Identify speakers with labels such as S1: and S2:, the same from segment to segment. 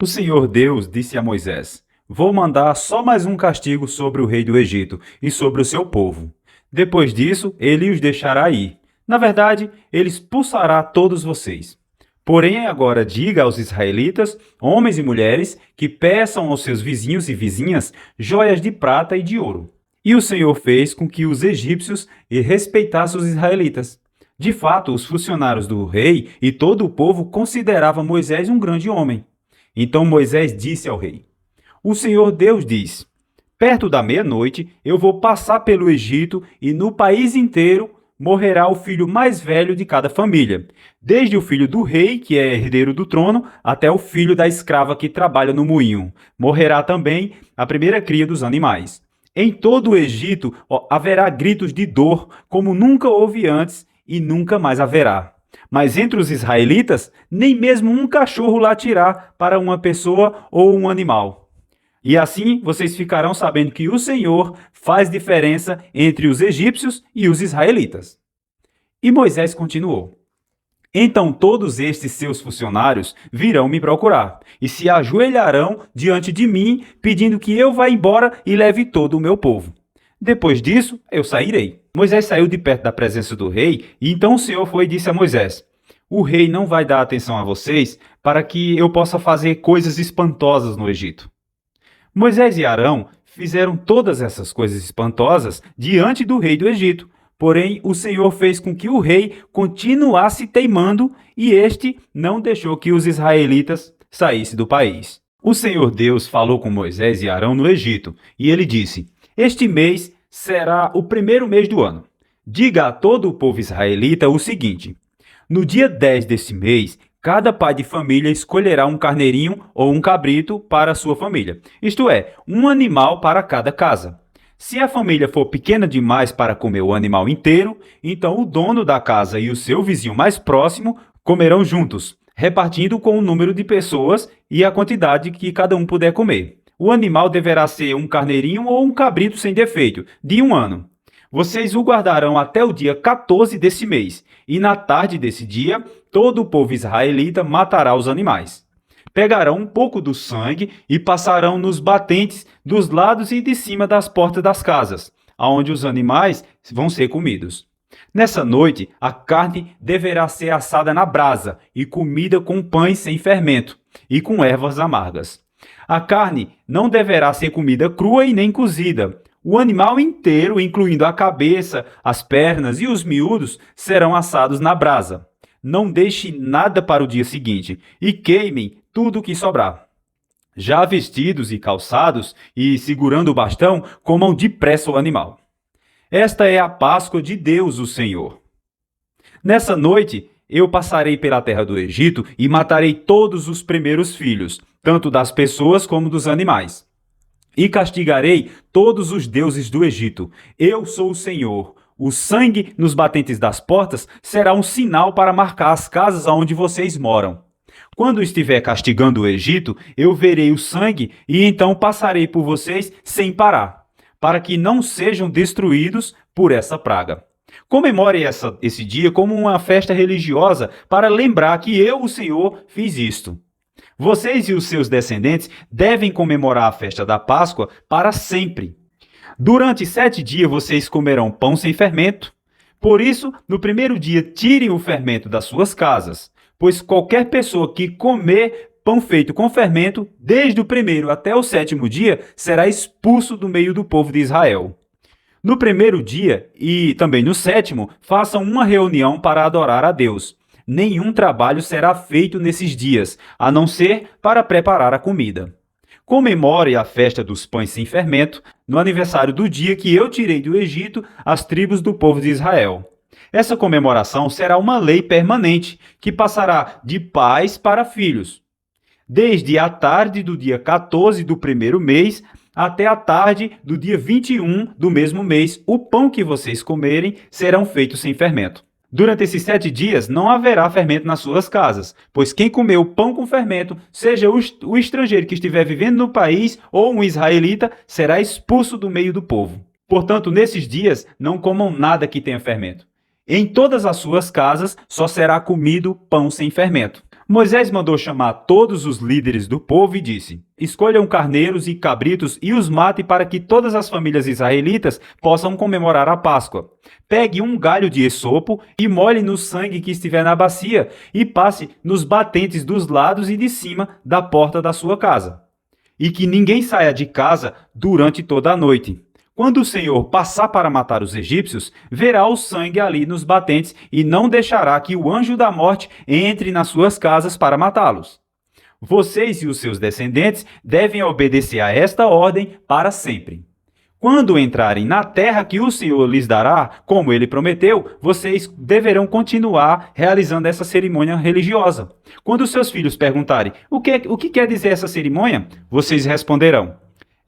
S1: O Senhor Deus disse a Moisés: Vou mandar só mais um castigo sobre o rei do Egito e sobre o seu povo. Depois disso, ele os deixará ir. Na verdade, ele expulsará todos vocês. Porém, agora diga aos israelitas, homens e mulheres, que peçam aos seus vizinhos e vizinhas joias de prata e de ouro. E o Senhor fez com que os egípcios respeitassem os israelitas. De fato, os funcionários do rei e todo o povo consideravam Moisés um grande homem. Então Moisés disse ao rei: O Senhor Deus diz: Perto da meia-noite eu vou passar pelo Egito e no país inteiro morrerá o filho mais velho de cada família, desde o filho do rei, que é herdeiro do trono, até o filho da escrava que trabalha no moinho. Morrerá também a primeira cria dos animais. Em todo o Egito haverá gritos de dor, como nunca houve antes e nunca mais haverá. Mas entre os israelitas, nem mesmo um cachorro latirá para uma pessoa ou um animal. E assim vocês ficarão sabendo que o Senhor faz diferença entre os egípcios e os israelitas. E Moisés continuou: Então todos estes seus funcionários virão me procurar e se ajoelharão diante de mim, pedindo que eu vá embora e leve todo o meu povo. Depois disso, eu sairei. Moisés saiu de perto da presença do rei, e então o Senhor foi e disse a Moisés: O rei não vai dar atenção a vocês para que eu possa fazer coisas espantosas no Egito. Moisés e Arão fizeram todas essas coisas espantosas diante do rei do Egito. Porém, o Senhor fez com que o rei continuasse teimando e este não deixou que os israelitas saíssem do país. O Senhor Deus falou com Moisés e Arão no Egito e ele disse: Este mês será o primeiro mês do ano. Diga a todo o povo israelita o seguinte: No dia 10 desse mês, cada pai de família escolherá um carneirinho ou um cabrito para a sua família, isto é, um animal para cada casa. Se a família for pequena demais para comer o animal inteiro, então o dono da casa e o seu vizinho mais próximo comerão juntos, repartindo com o número de pessoas e a quantidade que cada um puder comer. O animal deverá ser um carneirinho ou um cabrito sem defeito, de 1 ano. Vocês o guardarão até o dia 14 desse mês, e na tarde desse dia, todo o povo israelita matará os animais. Pegarão um pouco do sangue e passarão nos batentes dos lados e de cima das portas das casas, aonde os animais vão ser comidos. Nessa noite, a carne deverá ser assada na brasa e comida com pães sem fermento e com ervas amargas. A carne não deverá ser comida crua e nem cozida. O animal inteiro, incluindo a cabeça, as pernas e os miúdos, serão assados na brasa. Não deixe nada para o dia seguinte e queimem tudo o que sobrar. Já vestidos e calçados e segurando o bastão, comam depressa o animal. Esta é a Páscoa de Deus, o Senhor. Nessa noite, eu passarei pela terra do Egito e matarei todos os primeiros filhos, tanto das pessoas como dos animais. E castigarei todos os deuses do Egito. Eu sou o Senhor. O sangue nos batentes das portas será um sinal para marcar as casas onde vocês moram. Quando estiver castigando o Egito, eu verei o sangue e então passarei por vocês sem parar, para que não sejam destruídos por essa praga. Comemore esse dia como uma festa religiosa para lembrar que eu, o Senhor, fiz isto. Vocês e os seus descendentes devem comemorar a festa da Páscoa para sempre. Durante 7 dias vocês comerão pão sem fermento. Por isso, no primeiro dia, tirem o fermento das suas casas, pois qualquer pessoa que comer pão feito com fermento, desde o primeiro até o 7º dia, será expulso do meio do povo de Israel. No primeiro dia e também no 7º, façam uma reunião para adorar a Deus. Nenhum trabalho será feito nesses dias, a não ser para preparar a comida. Comemore a festa dos pães sem fermento no aniversário do dia que eu tirei do Egito as tribos do povo de Israel. Essa comemoração será uma lei permanente que passará de pais para filhos. Desde a tarde do dia 14 do primeiro mês até a tarde do dia 21 do mesmo mês, o pão que vocês comerem serão feitos sem fermento. Durante esses 7 dias não haverá fermento nas suas casas, pois quem comeu pão com fermento, seja o estrangeiro que estiver vivendo no país ou um israelita, será expulso do meio do povo. Portanto, nesses dias não comam nada que tenha fermento. Em todas as suas casas só será comido pão sem fermento. Moisés mandou chamar todos os líderes do povo e disse: escolham carneiros e cabritos e os mate para que todas as famílias israelitas possam comemorar a Páscoa. Pegue um galho de esopo e molhe no sangue que estiver na bacia e passe nos batentes dos lados e de cima da porta da sua casa. E que ninguém saia de casa durante toda a noite. Quando o Senhor passar para matar os egípcios, verá o sangue ali nos batentes e não deixará que o anjo da morte entre nas suas casas para matá-los. Vocês e os seus descendentes devem obedecer a esta ordem para sempre. Quando entrarem na terra que o Senhor lhes dará, como ele prometeu, vocês deverão continuar realizando essa cerimônia religiosa. Quando seus filhos perguntarem o que quer dizer essa cerimônia, vocês responderão: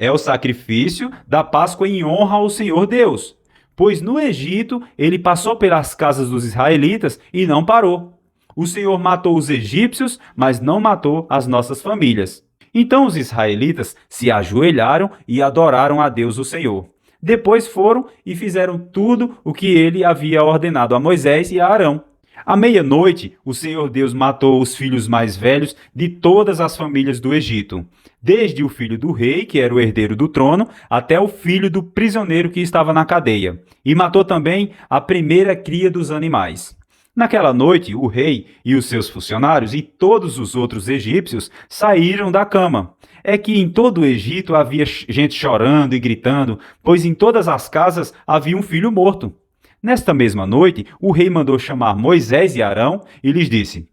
S1: é o sacrifício da Páscoa em honra ao Senhor Deus. Pois no Egito ele passou pelas casas dos israelitas e não parou. O Senhor matou os egípcios, mas não matou as nossas famílias. Então os israelitas se ajoelharam e adoraram a Deus o Senhor. Depois foram e fizeram tudo o que ele havia ordenado a Moisés e a Arão. À meia-noite, o Senhor Deus matou os filhos mais velhos de todas as famílias do Egito, desde o filho do rei, que era o herdeiro do trono, até o filho do prisioneiro que estava na cadeia, e matou também a primeira cria dos animais. Naquela noite, o rei e os seus funcionários e todos os outros egípcios saíram da cama. É que em todo o Egito havia gente chorando e gritando, pois em todas as casas havia um filho morto. Nesta mesma noite, o rei mandou chamar Moisés e Arão e lhes disse: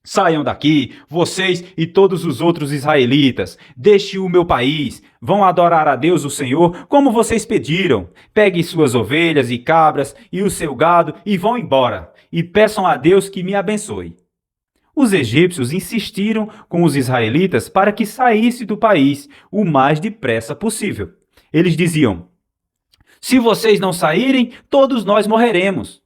S1: saiam daqui, vocês e todos os outros israelitas, deixem o meu país, vão adorar a Deus o Senhor como vocês pediram. Peguem suas ovelhas e cabras e o seu gado e vão embora, e peçam a Deus que me abençoe. Os egípcios insistiram com os israelitas para que saísse do país o mais depressa possível. Eles diziam: se vocês não saírem, todos nós morreremos.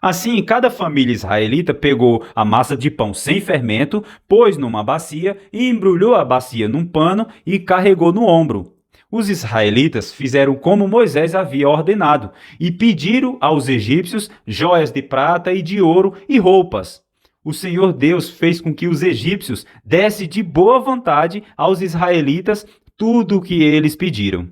S1: Assim, cada família israelita pegou a massa de pão sem fermento, pôs numa bacia e embrulhou a bacia num pano e carregou no ombro. Os israelitas fizeram como Moisés havia ordenado e pediram aos egípcios joias de prata e de ouro e roupas. O Senhor Deus fez com que os egípcios dessem de boa vontade aos israelitas tudo o que eles pediram.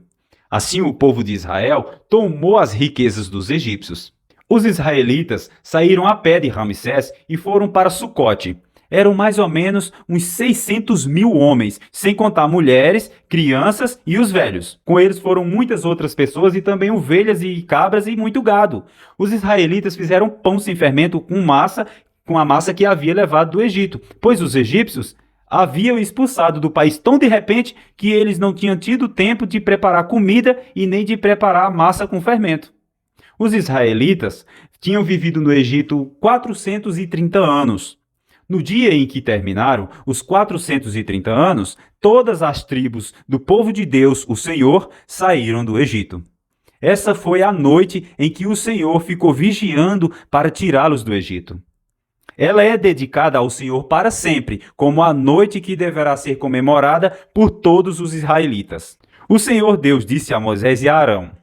S1: Assim, o povo de Israel tomou as riquezas dos egípcios. Os israelitas saíram a pé de Ramsés e foram para Sucote. Eram mais ou menos uns 600 mil homens, sem contar mulheres, crianças e os velhos. Com eles foram muitas outras pessoas e também ovelhas e cabras e muito gado. Os israelitas fizeram pão sem fermento com a massa que havia levado do Egito, pois os egípcios haviam expulsado do país tão de repente que eles não tinham tido tempo de preparar comida e nem de preparar a massa com fermento. Os israelitas tinham vivido no Egito 430 anos. No dia em que terminaram os 430 anos, todas as tribos do povo de Deus, o Senhor, saíram do Egito. Essa foi a noite em que o Senhor ficou vigiando para tirá-los do Egito. Ela é dedicada ao Senhor para sempre, como a noite que deverá ser comemorada por todos os israelitas. O Senhor Deus disse a Moisés e a Arão: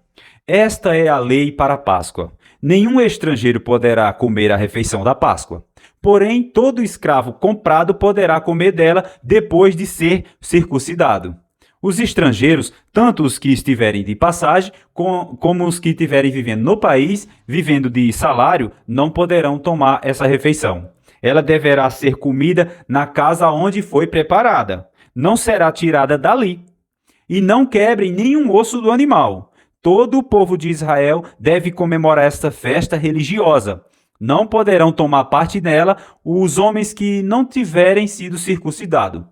S1: esta é a lei para a Páscoa. Nenhum estrangeiro poderá comer a refeição da Páscoa. Porém, todo escravo comprado poderá comer dela depois de ser circuncidado. Os estrangeiros, tanto os que estiverem de passagem, como os que estiverem vivendo no país, vivendo de salário, não poderão tomar essa refeição. Ela deverá ser comida na casa onde foi preparada. Não será tirada dali. E não quebrem nenhum osso do animal. Todo o povo de Israel deve comemorar esta festa religiosa. Não poderão tomar parte nela os homens que não tiverem sido circuncidados.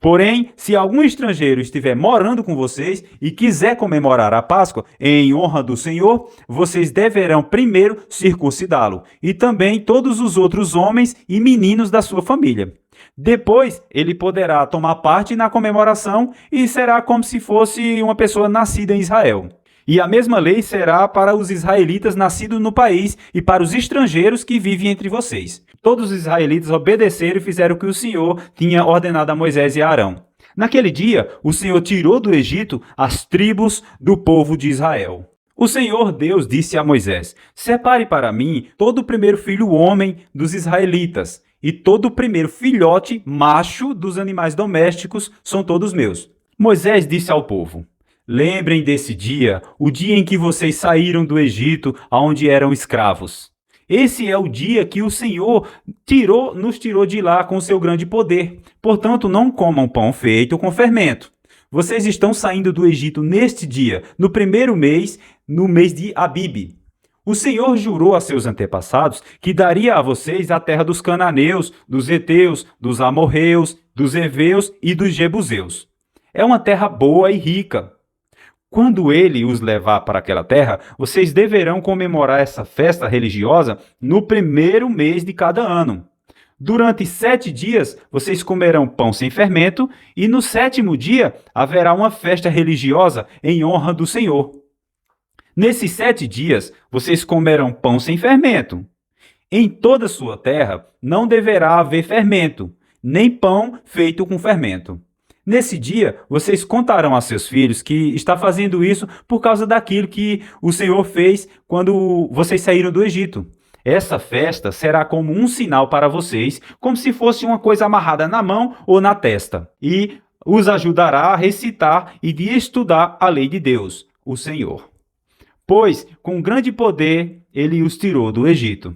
S1: Porém, se algum estrangeiro estiver morando com vocês e quiser comemorar a Páscoa em honra do Senhor, vocês deverão primeiro circuncidá-lo, e também todos os outros homens e meninos da sua família. Depois, ele poderá tomar parte na comemoração e será como se fosse uma pessoa nascida em Israel. E a mesma lei será para os israelitas nascidos no país e para os estrangeiros que vivem entre vocês. Todos os israelitas obedeceram e fizeram o que o Senhor tinha ordenado a Moisés e a Arão. Naquele dia, o Senhor tirou do Egito as tribos do povo de Israel. O Senhor Deus disse a Moisés: separe para mim todo o primeiro filho homem dos israelitas, e todo o primeiro filhote macho dos animais domésticos são todos meus. Moisés disse ao povo: lembrem desse dia, o dia em que vocês saíram do Egito, aonde eram escravos. Esse é o dia que o Senhor nos tirou de lá com seu grande poder. Portanto, não comam pão feito com fermento. Vocês estão saindo do Egito neste dia, no primeiro mês, no mês de Abibe. O Senhor jurou a seus antepassados que daria a vocês a terra dos cananeus, dos heteus, dos amorreus, dos heveus e dos jebuseus. É uma terra boa e rica. Quando ele os levar para aquela terra, vocês deverão comemorar essa festa religiosa no primeiro mês de cada ano. Durante 7 dias, vocês comerão pão sem fermento, e no 7º dia haverá uma festa religiosa em honra do Senhor. Nesses 7 dias, vocês comerão pão sem fermento. Em toda a sua terra não deverá haver fermento, nem pão feito com fermento. Nesse dia, vocês contarão a seus filhos que está fazendo isso por causa daquilo que o Senhor fez quando vocês saíram do Egito. Essa festa será como um sinal para vocês, como se fosse uma coisa amarrada na mão ou na testa, e os ajudará a recitar e de estudar a lei de Deus, o Senhor. Pois, com grande poder, ele os tirou do Egito.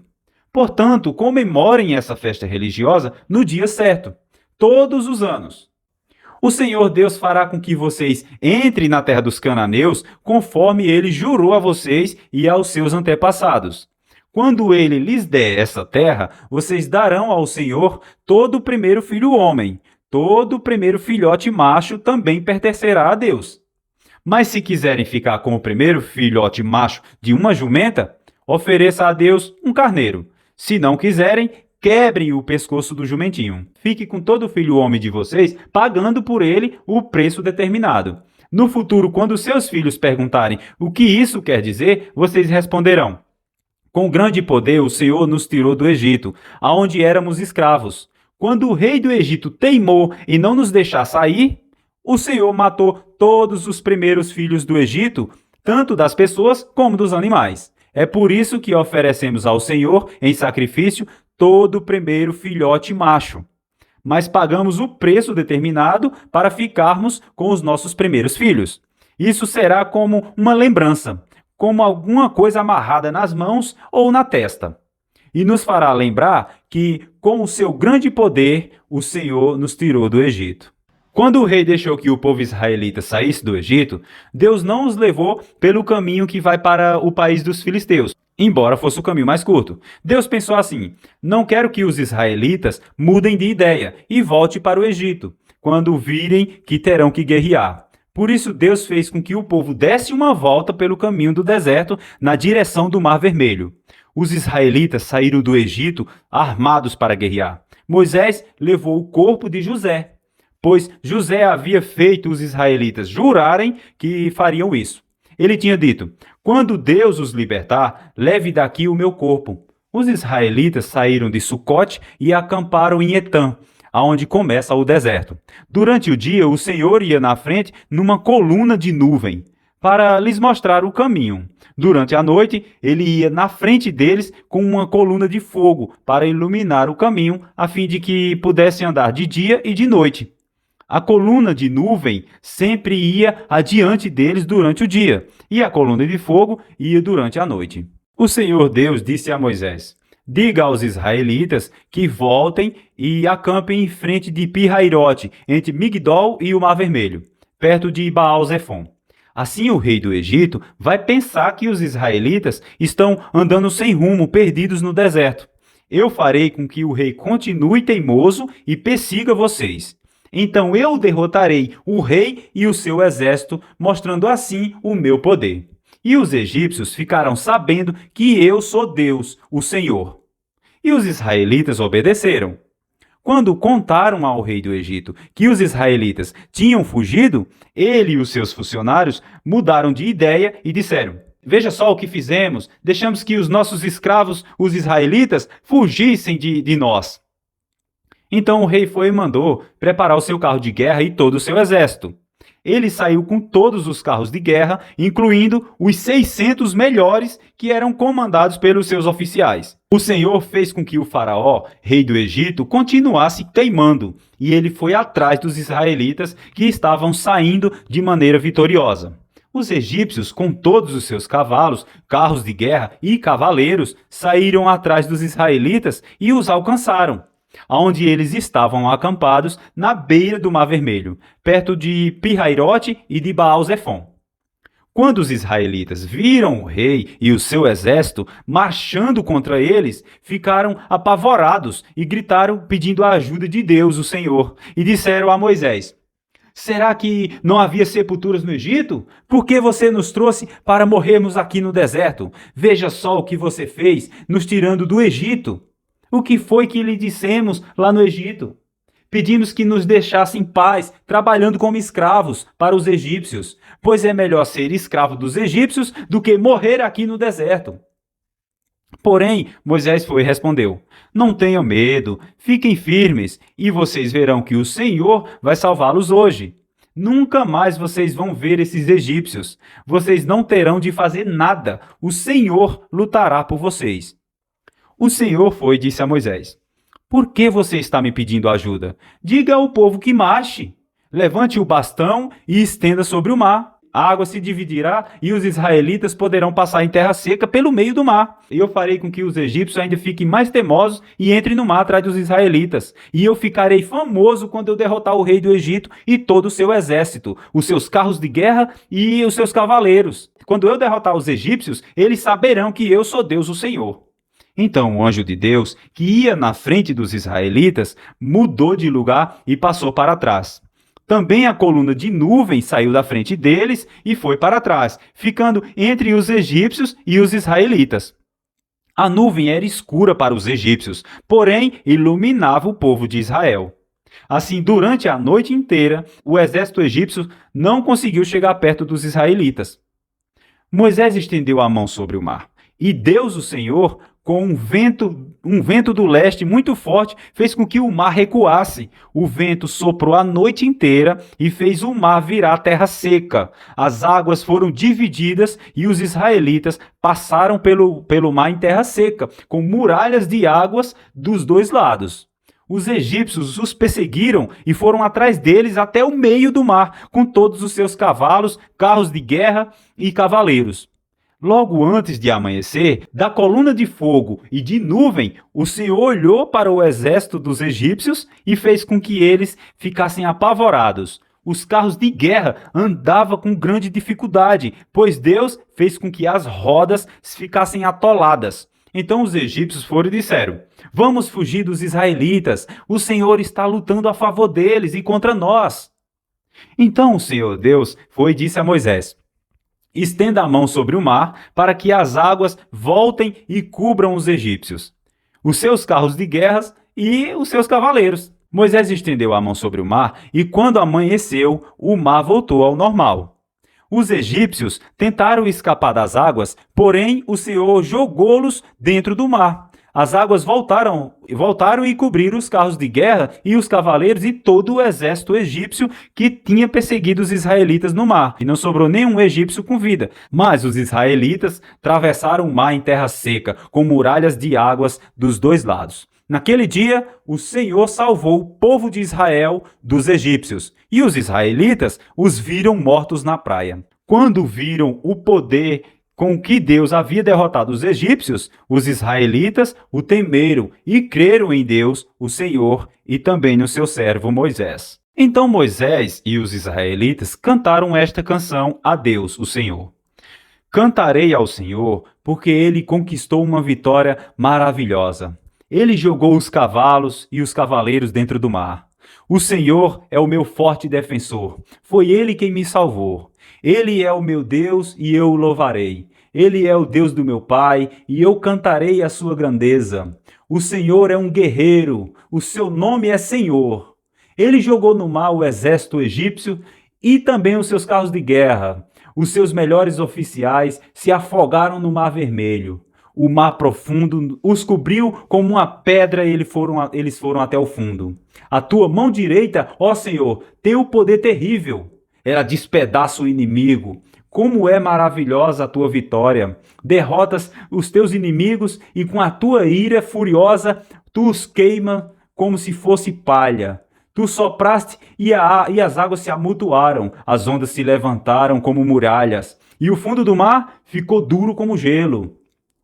S1: Portanto, comemorem essa festa religiosa no dia certo, todos os anos. O Senhor Deus fará com que vocês entrem na terra dos cananeus, conforme ele jurou a vocês e aos seus antepassados. Quando ele lhes der essa terra, vocês darão ao Senhor todo o primeiro filho homem. Todo o primeiro filhote macho também pertencerá a Deus. Mas se quiserem ficar com o primeiro filhote macho de uma jumenta, ofereça a Deus um carneiro. Se não quiserem, quebrem o pescoço do jumentinho. Fique com todo filho homem de vocês, pagando por ele o preço determinado. No futuro, quando seus filhos perguntarem o que isso quer dizer, vocês responderão: com grande poder o Senhor nos tirou do Egito, aonde éramos escravos. Quando o rei do Egito teimou em não nos deixar sair, o Senhor matou todos os primeiros filhos do Egito, tanto das pessoas como dos animais. É por isso que oferecemos ao Senhor, em sacrifício, todo o primeiro filhote macho. Mas pagamos o preço determinado para ficarmos com os nossos primeiros filhos. Isso será como uma lembrança, como alguma coisa amarrada nas mãos ou na testa. E nos fará lembrar que, com o seu grande poder, o Senhor nos tirou do Egito. Quando o rei deixou que o povo israelita saísse do Egito, Deus não os levou pelo caminho que vai para o país dos filisteus, embora fosse o caminho mais curto. Deus pensou assim: não quero que os israelitas mudem de ideia e voltem para o Egito, quando virem que terão que guerrear. Por isso Deus fez com que o povo desse uma volta pelo caminho do deserto na direção do Mar Vermelho. Os israelitas saíram do Egito armados para guerrear. Moisés levou o corpo de José, pois José havia feito os israelitas jurarem que fariam isso. Ele tinha dito: quando Deus os libertar, leve daqui o meu corpo. Os israelitas saíram de Sucote e acamparam em Etã, aonde começa o deserto. Durante o dia, o Senhor ia na frente numa coluna de nuvem, para lhes mostrar o caminho. Durante a noite, ele ia na frente deles com uma coluna de fogo, para iluminar o caminho, a fim de que pudessem andar de dia e de noite. A coluna de nuvem sempre ia adiante deles durante o dia, e a coluna de fogo ia durante a noite. O Senhor Deus disse a Moisés: diga aos israelitas que voltem e acampem em frente de Pi-Hairote, entre Migdol e o Mar Vermelho, perto de Baal-Zefon. Assim o rei do Egito vai pensar que os israelitas estão andando sem rumo, perdidos no deserto. Eu farei com que o rei continue teimoso e persiga vocês. Então eu derrotarei o rei e o seu exército, mostrando assim o meu poder. E os egípcios ficarão sabendo que eu sou Deus, o Senhor. E os israelitas obedeceram. Quando contaram ao rei do Egito que os israelitas tinham fugido, ele e os seus funcionários mudaram de ideia e disseram: veja só o que fizemos, deixamos que os nossos escravos, os israelitas, fugissem de nós. Então o rei foi e mandou preparar o seu carro de guerra e todo o seu exército. Ele saiu com todos os carros de guerra, incluindo os 600 melhores que eram comandados pelos seus oficiais. O Senhor fez com que o faraó, rei do Egito, continuasse teimando, e ele foi atrás dos israelitas que estavam saindo de maneira vitoriosa. Os egípcios, com todos os seus cavalos, carros de guerra e cavaleiros, saíram atrás dos israelitas e os alcançaram, onde eles estavam acampados na beira do Mar Vermelho, perto de Pi-Hairote e de Baal-Zefon. Quando os israelitas viram o rei e o seu exército marchando contra eles, ficaram apavorados e gritaram pedindo a ajuda de Deus, o Senhor, e disseram a Moisés: será que não havia sepulturas no Egito? Por que você nos trouxe para morrermos aqui no deserto? Veja só o que você fez, nos tirando do Egito. O que foi que lhe dissemos lá no Egito? Pedimos que nos deixasse em paz, trabalhando como escravos para os egípcios, pois é melhor ser escravo dos egípcios do que morrer aqui no deserto. Porém, Moisés foi e respondeu: não tenham medo, fiquem firmes, e vocês verão que o Senhor vai salvá-los hoje. Nunca mais vocês vão ver esses egípcios. Vocês não terão de fazer nada. O Senhor lutará por vocês. O Senhor foi e disse a Moisés: por que você está me pedindo ajuda? Diga ao povo que marche. Levante o bastão e estenda sobre o mar. A água se dividirá e os israelitas poderão passar em terra seca pelo meio do mar. E eu farei com que os egípcios ainda fiquem mais temosos e entrem no mar atrás dos israelitas. E eu ficarei famoso quando eu derrotar o rei do Egito e todo o seu exército, os seus carros de guerra e os seus cavaleiros. Quando eu derrotar os egípcios, eles saberão que eu sou Deus, o Senhor. Então o anjo de Deus, que ia na frente dos israelitas, mudou de lugar e passou para trás. Também a coluna de nuvem saiu da frente deles e foi para trás, ficando entre os egípcios e os israelitas. A nuvem era escura para os egípcios, porém iluminava o povo de Israel. Assim, durante a noite inteira, o exército egípcio não conseguiu chegar perto dos israelitas. Moisés estendeu a mão sobre o mar, e Deus, o Senhor, com um vento do leste muito forte, fez com que o mar recuasse. O vento soprou a noite inteira e fez o mar virar terra seca. As águas foram divididas e os israelitas passaram pelo mar em terra seca, com muralhas de águas dos dois lados. Os egípcios os perseguiram e foram atrás deles até o meio do mar, com todos os seus cavalos, carros de guerra e cavaleiros. Logo antes de amanhecer, da coluna de fogo e de nuvem, o Senhor olhou para o exército dos egípcios e fez com que eles ficassem apavorados. Os carros de guerra andavam com grande dificuldade, pois Deus fez com que as rodas ficassem atoladas. Então os egípcios foram e disseram: vamos fugir dos israelitas, o Senhor está lutando a favor deles e contra nós. Então o Senhor Deus foi e disse a Moisés: estenda a mão sobre o mar, para que as águas voltem e cubram os egípcios, os seus carros de guerra e os seus cavaleiros. Moisés estendeu a mão sobre o mar, e quando amanheceu, o mar voltou ao normal. Os egípcios tentaram escapar das águas, porém o Senhor jogou-los dentro do mar. As águas voltaram e cobriram os carros de guerra e os cavaleiros e todo o exército egípcio que tinha perseguido os israelitas no mar. E não sobrou nenhum egípcio com vida. Mas os israelitas atravessaram o mar em terra seca, com muralhas de águas dos dois lados. Naquele dia, o Senhor salvou o povo de Israel dos egípcios, e os israelitas os viram mortos na praia. Quando viram o poder com que Deus havia derrotado os egípcios, os israelitas o temeram e creram em Deus, o Senhor, e também no seu servo Moisés. Então Moisés e os israelitas cantaram esta canção a Deus, o Senhor. Cantarei ao Senhor, porque ele conquistou uma vitória maravilhosa. Ele jogou os cavalos e os cavaleiros dentro do mar. O Senhor é o meu forte defensor. Foi ele quem me salvou. Ele é o meu Deus e eu o louvarei. Ele é o Deus do meu pai e eu cantarei a sua grandeza. O Senhor é um guerreiro, o seu nome é Senhor. Ele jogou no mar o exército egípcio e também os seus carros de guerra. Os seus melhores oficiais se afogaram no Mar Vermelho. O mar profundo os cobriu como uma pedra e eles foram até o fundo. A tua mão direita, ó Senhor, tem o poder terrível. ela despedaça o inimigo. Como é maravilhosa a tua vitória! Derrotas os teus inimigos e com a tua ira furiosa tu os queima como se fosse palha. Tu sopraste e as águas se amontoaram, as ondas se levantaram como muralhas, e o fundo do mar ficou duro como gelo.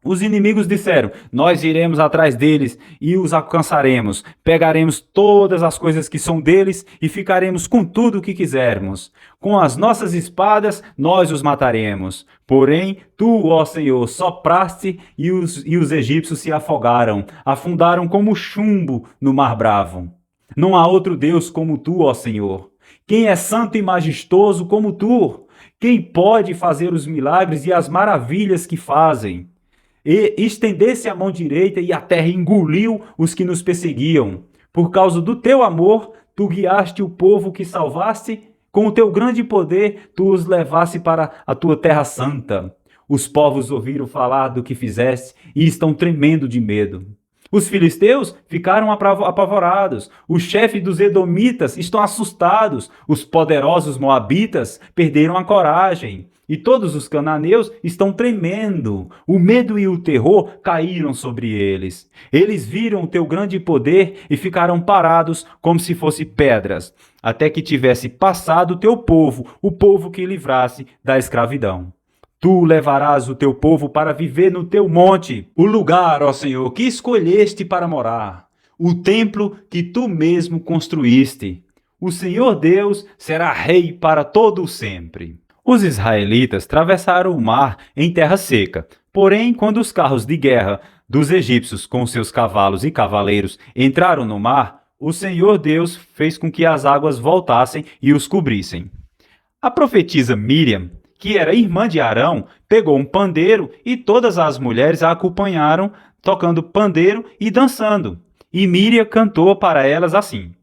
S1: Os inimigos disseram: Nós iremos atrás deles e os alcançaremos. Pegaremos todas as coisas que são deles e ficaremos com tudo o que quisermos. Com as nossas espadas nós os mataremos. Porém, tu, ó Senhor, sopraste e os egípcios se afogaram, afundaram como chumbo no mar bravo. Não há outro Deus como tu, ó Senhor. Quem é santo e majestoso como tu? Quem pode fazer os milagres e as maravilhas que fazem? E estendesse a mão direita e a terra engoliu os que nos perseguiam. Por causa do teu amor, tu guiaste o povo que salvaste, com o teu grande poder, tu os levaste para a tua terra santa. Os povos ouviram falar do que fizeste e estão tremendo de medo. Os filisteus ficaram apavorados, os chefes dos edomitas estão assustados, os poderosos moabitas perderam a coragem. E todos os cananeus estão tremendo. O medo e o terror caíram sobre eles. Eles viram o teu grande poder e ficaram parados como se fossem pedras, até que tivesse passado o teu povo, o povo que livrasse da escravidão. Tu levarás o teu povo para viver no teu monte, o lugar, ó Senhor, que escolheste para morar, o templo que tu mesmo construíste. O Senhor Deus será rei para todo o sempre. Os israelitas atravessaram o mar em terra seca. Porém, quando os carros de guerra dos egípcios com seus cavalos e cavaleiros entraram no mar, o Senhor Deus fez com que as águas voltassem e os cobrissem. A profetisa Miriam, que era irmã de Arão, pegou um pandeiro e todas as mulheres a acompanharam, tocando pandeiro e dançando. E Miriam cantou para elas assim: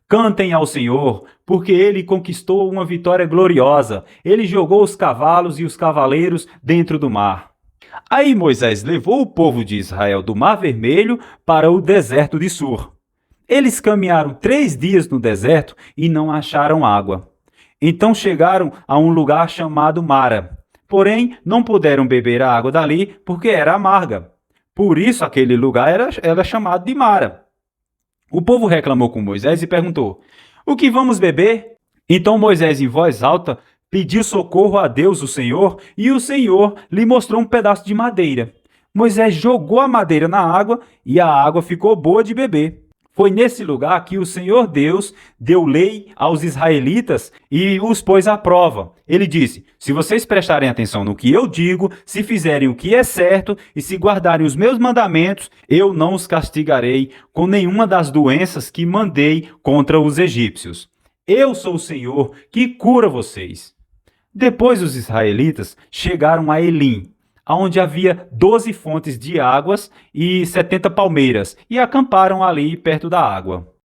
S1: Cantem ao Senhor, porque ele conquistou uma vitória gloriosa. Ele jogou os cavalos e os cavaleiros dentro do mar. Aí Moisés levou o povo de Israel do Mar Vermelho para o deserto de Sur. Eles caminharam 3 dias no deserto e não acharam água. Então chegaram a um lugar chamado Mara. Porém, não puderam beber a água dali porque era amarga. Por isso aquele lugar era chamado de Mara. O povo reclamou com Moisés e perguntou: O que vamos beber? Então Moisés, em voz alta, pediu socorro a Deus, o Senhor, e o Senhor lhe mostrou um pedaço de madeira. Moisés jogou a madeira na água e a água ficou boa de beber. Foi nesse lugar que o Senhor Deus deu lei aos israelitas e os pôs à prova. Ele disse: Se vocês prestarem atenção no que eu digo, se fizerem o que é certo e se guardarem os meus mandamentos, eu não os castigarei com nenhuma das doenças que mandei contra os egípcios. Eu sou o Senhor que cura vocês. Depois os israelitas chegaram a Elim, onde havia 12 fontes de águas e 70 palmeiras, e acamparam ali perto da água.